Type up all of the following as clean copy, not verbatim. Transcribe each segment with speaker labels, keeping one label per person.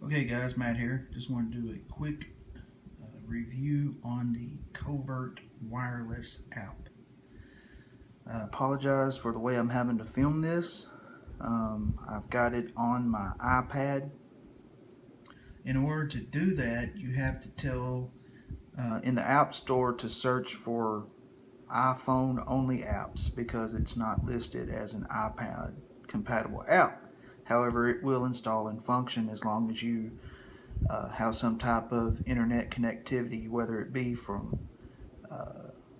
Speaker 1: Okay guys, Matt here. Just want to do a quick review on the Covert Wireless App. I apologize for the way I'm having to film this. I've got it on my iPad. In order to do that, you have to tell in the App Store to search for iPhone only apps because it's not listed as an iPad compatible app. However, it will install and function as long as you have some type of internet connectivity, whether it be from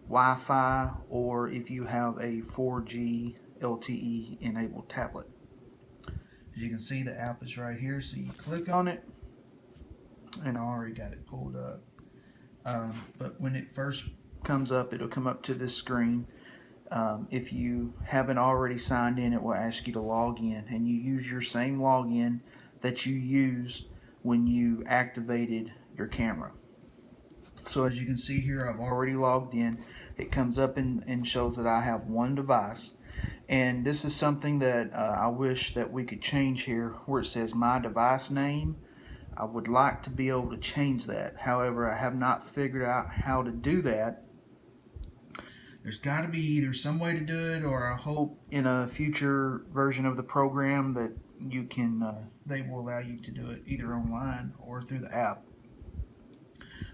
Speaker 1: Wi-Fi or if you have a 4G LTE enabled tablet. As you can see, the app is right here, so you click on it, and I already got it pulled up. But when it first comes up, it'll come up to this screen. If you haven't already signed in, it will ask you to log in, and you use your same login that you used when you activated your camera. So as you can see here, I've already logged in. It comes up and shows that I have one device, and this is something that I wish that we could change here where it says my device name. I would like to be able to change that. However, I have not figured out how to do that. There's got to be either some way to do it, or I hope in a future version of the program that you can they will allow you to do it either online or through the app,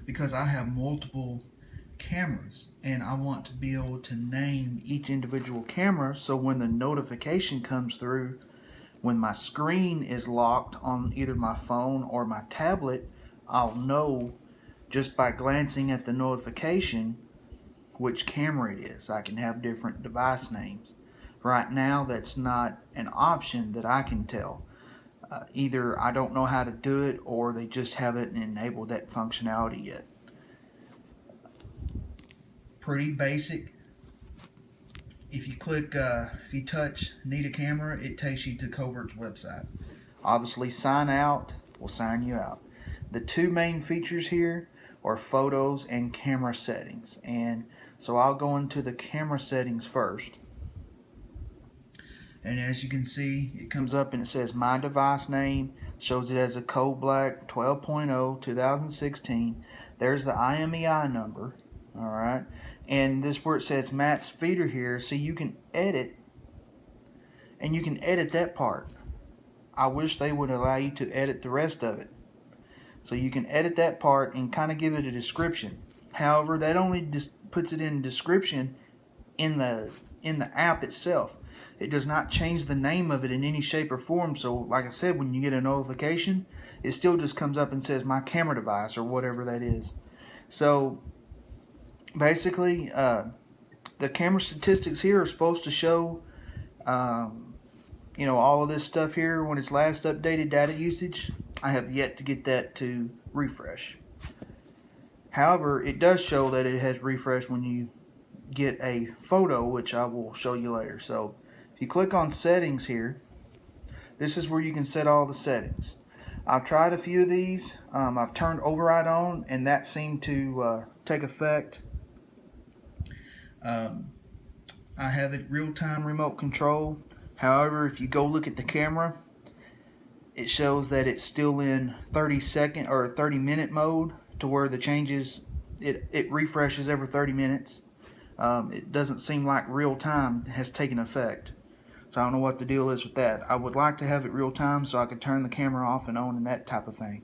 Speaker 1: because I have multiple cameras and I want to be able to name each individual camera, so when the notification comes through, when my screen is locked on either my phone or my tablet, I'll know just by glancing at the notification which camera it is. I can have different device names. Right now, that's not an option that I can tell. Either I don't know how to do it, or they just haven't enabled that functionality yet. Pretty basic. If you touch need a camera, it takes you to Covert's website. Obviously, sign out will sign you out. The two main features here are photos and camera settings, and so I'll go into the camera settings first. And as you can see, it comes up and it says my device name, shows it as a Code Black 12.0 2016. There's the IMEI number, alright, and this where it says Matt's feeder here, so you can edit, and you can edit that part. I wish they would allow you to edit the rest of it. So you can edit that part and kind of give it a description. However, that only puts it in description in the app itself. It does not change the name of it in any shape or form. So like I said, when you get a notification, it still just comes up and says my camera device or whatever that is. So basically, the camera statistics here are supposed to show all of this stuff here when it's last updated data usage. I have yet to get that to refresh. However, it does show that it has refreshed when you get a photo, which I will show you later. So if you click on settings here, this is where you can set all the settings. I've tried a few of these. I've turned override on, and that seemed to take effect. I have it real-time remote control. However, if you go look at the camera, it shows that it's still in 30-second or 30-minute mode, to where the changes, it refreshes every 30 minutes. It doesn't seem like real time has taken effect. So I don't know what the deal is with that. I would like to have it real time so I could turn the camera off and on and that type of thing.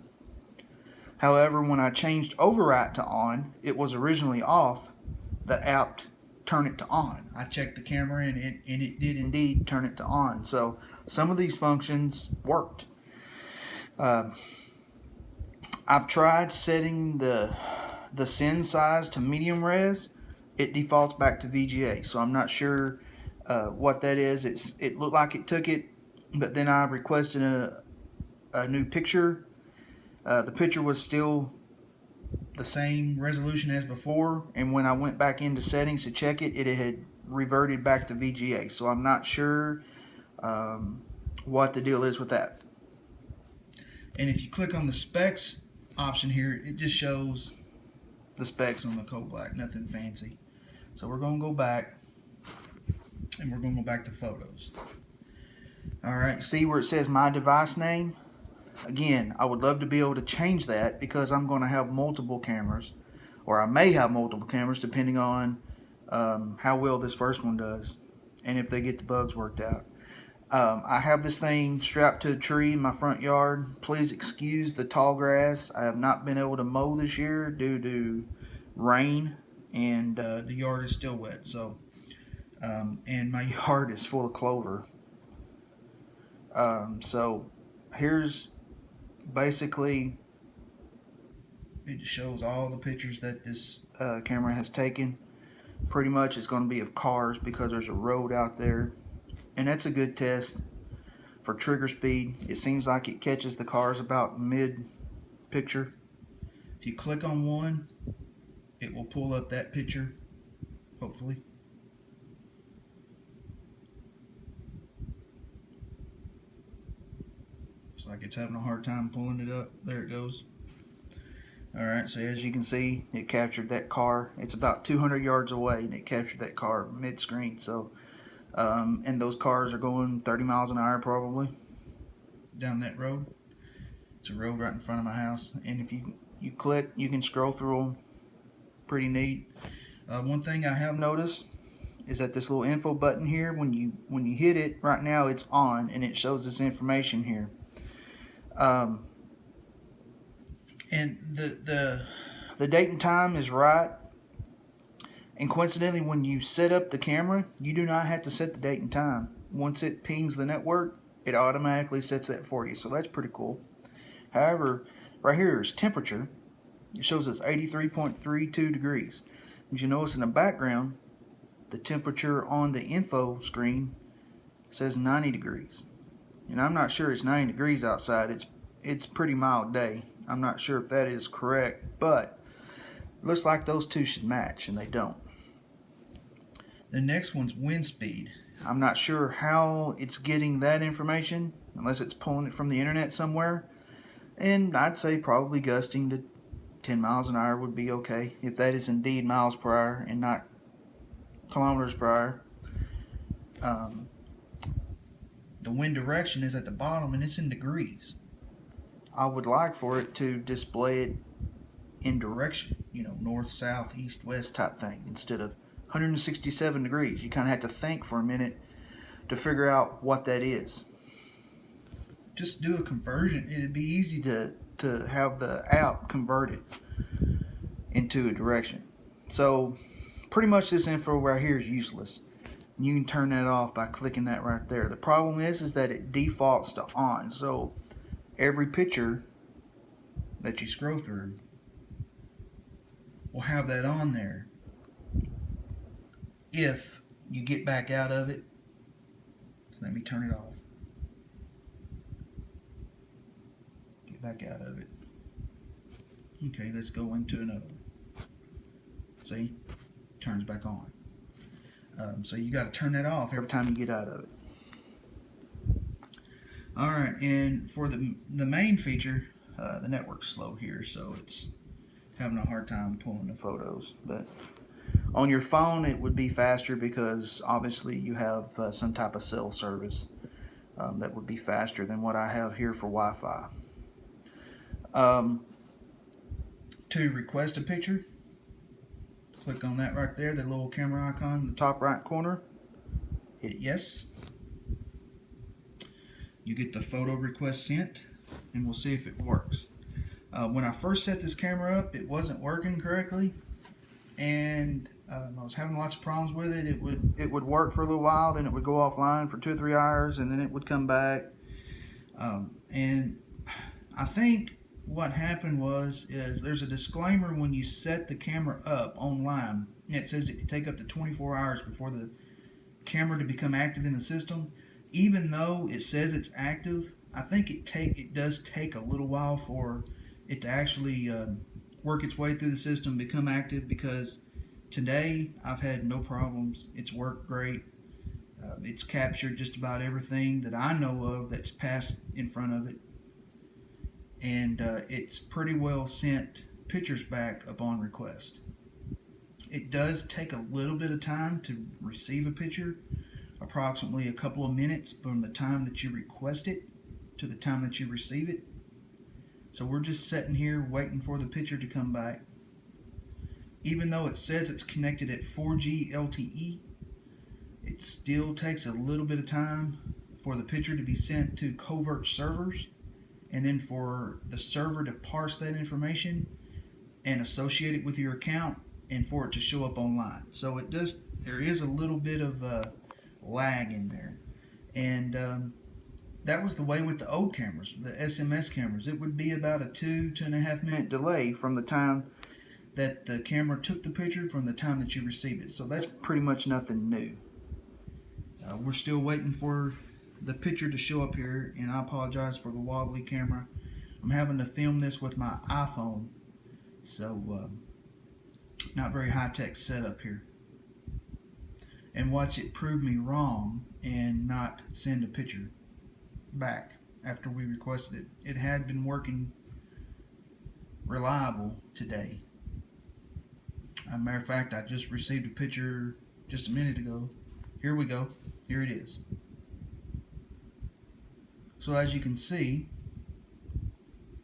Speaker 1: However, when I changed override to on, it was originally off. The app turned it to on. I checked the camera and it did indeed turn it to on. So some of these functions worked. I've tried setting the send size to medium res. It defaults back to VGA, so I'm not sure what that is. It looked like it took it, but then I requested a new picture. The picture was still the same resolution as before, and when I went back into settings to check it, it had reverted back to VGA. So I'm not sure what the deal is with that. And if you click on the specs option here, it just shows the specs on the Code Black, nothing fancy. So we're going to go back, and we're going to go back to photos. Alright, see where it says my device name? Again, I would love to be able to change that because I'm going to have multiple cameras, or I may have multiple cameras depending on how well this first one does and if they get the bugs worked out. I have this thing strapped to a tree in my front yard. Please excuse the tall grass. I have not been able to mow this year due to rain, and the yard is still wet. So, and my yard is full of clover. So, here's basically, it just shows all the pictures that this camera has taken. Pretty much it's going to be of cars because there's a road out there, and that's a good test for trigger speed. It seems like it catches the cars about mid picture. If you click on one, it will pull up that picture, hopefully. Looks like it's having a hard time pulling it up. There it goes. Alright, so as you can see, it captured that car. It's about 200 yards away, and it captured that car mid-screen. So, and those cars are going 30 miles an hour probably down that road. It's a road right in front of my house, and if you click, you can scroll through them. Pretty neat. One thing I have noticed is that this little info button here, when you hit it, right now it's on, and it shows this information here. And the date and time is right. And coincidentally, when you set up the camera, you do not have to set the date and time. Once it pings the network, it automatically sets that for you. So that's pretty cool. However, right here is temperature. It shows us 83.32 degrees. As you notice in the background, the temperature on the info screen says 90 degrees. And I'm not sure it's 90 degrees outside. It's a pretty mild day. I'm not sure if that is correct, but it looks like those two should match, and they don't. The next one's wind speed. I'm not sure how it's getting that information, unless it's pulling it from the internet somewhere. And I'd say probably gusting to 10 miles an hour would be okay, if that is indeed miles per hour and not kilometers per hour. The wind direction is at the bottom, and it's in degrees. I would like for it to display it in direction, north, south, east, west type thing, instead of 167 degrees. You kind of have to think for a minute to figure out what that is. Just do a conversion. It'd be easy to have the app convert it into a direction. So pretty much this info right here is useless. You can turn that off by clicking that right there. The problem is that it defaults to on. So every picture that you scroll through will have that on there. If you get back out of it, so let me turn it off. Get back out of it. Okay, let's go into another one. See? Turns back on. So you got to turn that off every time you get out of it. Alright, and for the main feature, the network's slow here, so it's having a hard time pulling the photos. But on your phone, it would be faster because obviously you have some type of cell service that would be faster than what I have here for Wi-Fi. To request a picture, click on that right there, the little camera icon in the top right corner. Hit yes. You get the photo request sent, and we'll see if it works. When I first set this camera up, it wasn't working correctly, and I was having lots of problems with it. It would work for a little while, then it would go offline for 2 or 3 hours, and then it would come back. And I think what happened is there's a disclaimer when you set the camera up online. It says it could take up to 24 hours before the camera to become active in the system. Even though it says it's active, I think it does take a little while for it to actually work its way through the system, become active, because today I've had no problems. It's worked great. It's captured just about everything that I know of that's passed in front of it. And it's pretty well sent pictures back upon request. It does take a little bit of time to receive a picture, approximately a couple of minutes from the time that you request it to the time that you receive it. So we're just sitting here waiting for the picture to come back. Even though it says it's connected at 4G LTE, it still takes a little bit of time for the picture to be sent to Covert servers, and then for the server to parse that information and associate it with your account, and for it to show up online. So there is a little bit of lag in there. And that was the way with the old cameras, the SMS cameras. It would be about a 2.5 minute delay from the time that the camera took the picture from the time that you received it. So that's pretty much nothing new. We're still waiting for the picture to show up here, and I apologize for the wobbly camera. I'm having to film this with my iPhone, so not very high-tech setup here. And watch it prove me wrong and not send a picture back after we requested it. It had been working reliable today. As a matter of fact, I just received a picture just a minute ago. Here we go. Here it is. So as you can see,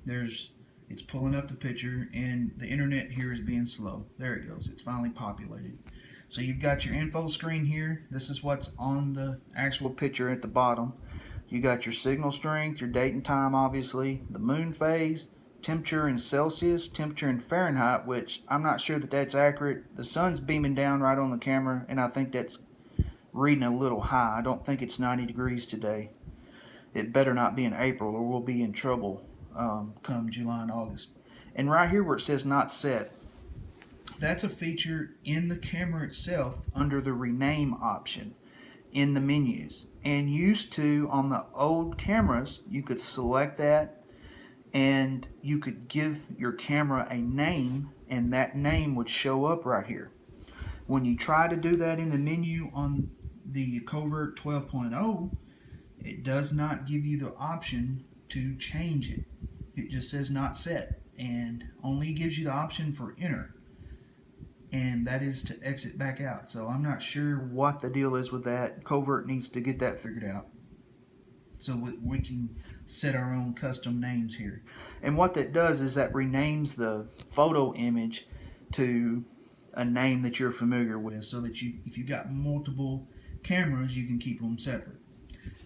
Speaker 1: it's pulling up the picture, and the internet here is being slow. There it goes. It's finally populated. So you've got your info screen here. This is what's on the actual picture at the bottom. You got your signal strength, your date and time, obviously, the moon phase, temperature in Celsius, temperature in Fahrenheit, which I'm not sure that that's accurate. The sun's beaming down right on the camera, and I think that's reading a little high. I don't think it's 90 degrees today. It better not be in April, or we'll be in trouble come July and August. And right here where it says not set, that's a feature in the camera itself under the rename option in the menus. And used to, on the old cameras, you could select that and you could give your camera a name, and that name would show up right here. When you try to do that in the menu on the Covert 12.0, it does not give you the option to change it. It just says not set, and only gives you the option for enter, and that is to exit back out. So I'm not sure what the deal is with that. Covert needs to get that figured out so we can set our own custom names here. And what that does is that renames the photo image to a name that you're familiar with, so that if you got multiple cameras, you can keep them separate.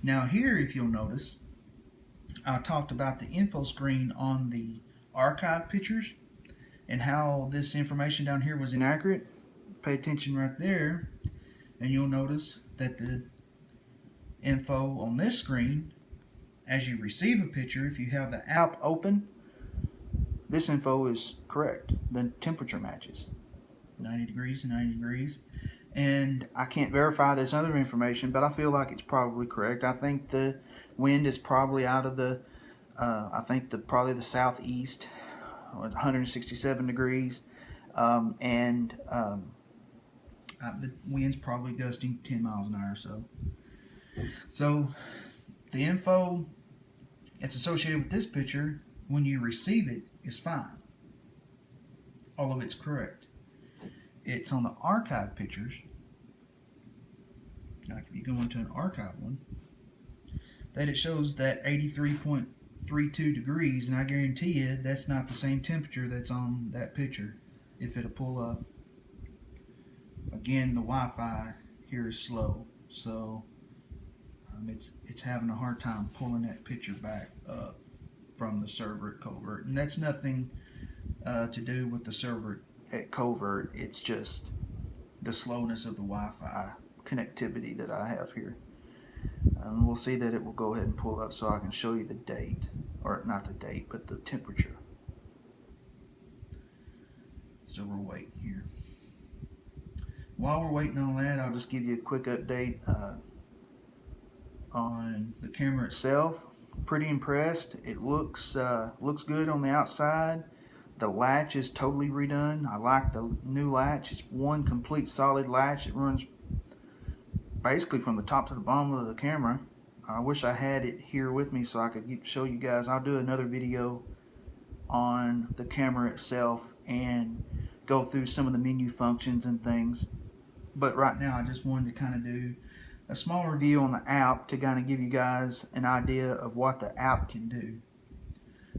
Speaker 1: Now here, if you'll notice, I talked about the info screen on the archive pictures and how this information down here was inaccurate. Pay attention right there, and you'll notice that the info on this screen, as you receive a picture, if you have the app open, this info is correct. The temperature matches 90 degrees, 90 degrees. And I can't verify this other information, but I feel like it's probably correct. I think the wind is probably out of the probably the southeast, 167 degrees, and the wind's probably gusting 10 miles an hour or so. So the info that's associated with this picture, when you receive it, is fine. All of it's correct. It's on the archive pictures. Like if you go into an archive one, that it shows that 83.32 degrees, and I guarantee you that's not the same temperature that's on that picture if it'll pull up. Again, the Wi-Fi here is slow, so it's having a hard time pulling that picture back up from the server at Covert. And that's nothing to do with the server at Covert. It's just the slowness of the Wi-Fi connectivity that I have here. We'll see that it will go ahead and pull up so I can show you the date, or not the date, but the temperature. So we're waiting here. While we're waiting on that, I'll just give you a quick update on the camera itself. Pretty impressed. It looks good on the outside. The latch is totally redone. I like the new latch. It's one complete solid latch. It runs basically from the top to the bottom of the camera. I wish I had it here with me so I could show you guys. I'll do another video on the camera itself and go through some of the menu functions and things. But right now I just wanted to kind of do a small review on the app to kind of give you guys an idea of what the app can do.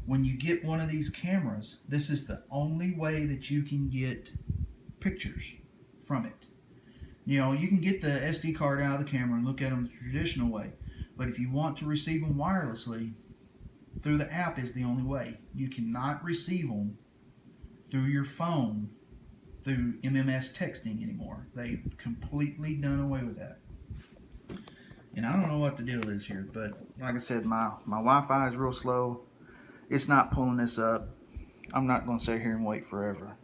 Speaker 1: when you get one of these cameras, this is the only way that you can get pictures from it. You know, you can get the SD card out of the camera and look at them the traditional way, but if you want to receive them wirelessly, through the app is the only way. You cannot receive them through your phone through MMS texting anymore. They've completely done away with that. And I don't know what the deal is here, but like I said, my Wi-Fi is real slow. It's not pulling this up. I'm not going to sit here and wait forever.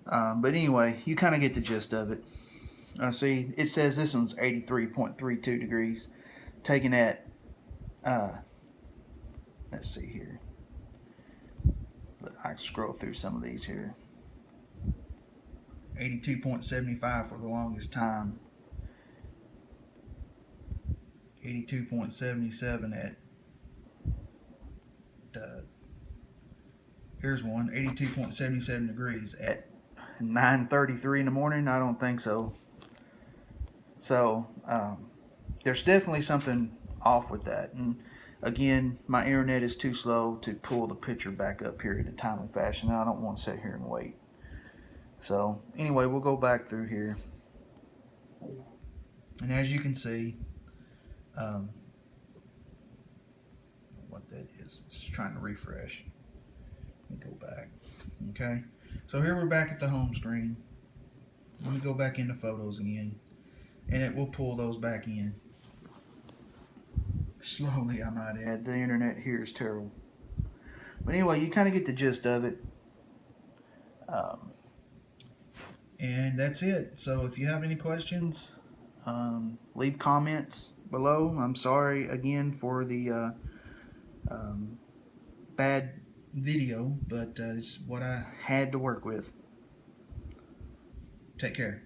Speaker 1: But anyway, you kind of get the gist of it. See, it says this one's 83.32 degrees. Taking that, let's see here. I can scroll through some of these here. 82.75 for the longest time. 82.77 at here's one, 82.77 degrees at 9:33 in the morning. I don't think so. So there's definitely something off with that. And again, my internet is too slow to pull the picture back up here in a timely fashion. I don't want to sit here and wait. So anyway, we'll go back through here. And as you can see, what that is, it's just trying to refresh. Let me go back. Okay, so here we're back at the home screen. Let me go back into photos again, and it will pull those back in. Slowly, I might add. The internet here is terrible. But anyway, you kind of get the gist of it. And that's it. So if you have any questions, leave comments below. I'm sorry again for the bad video, but it's what I had to work with. Take care.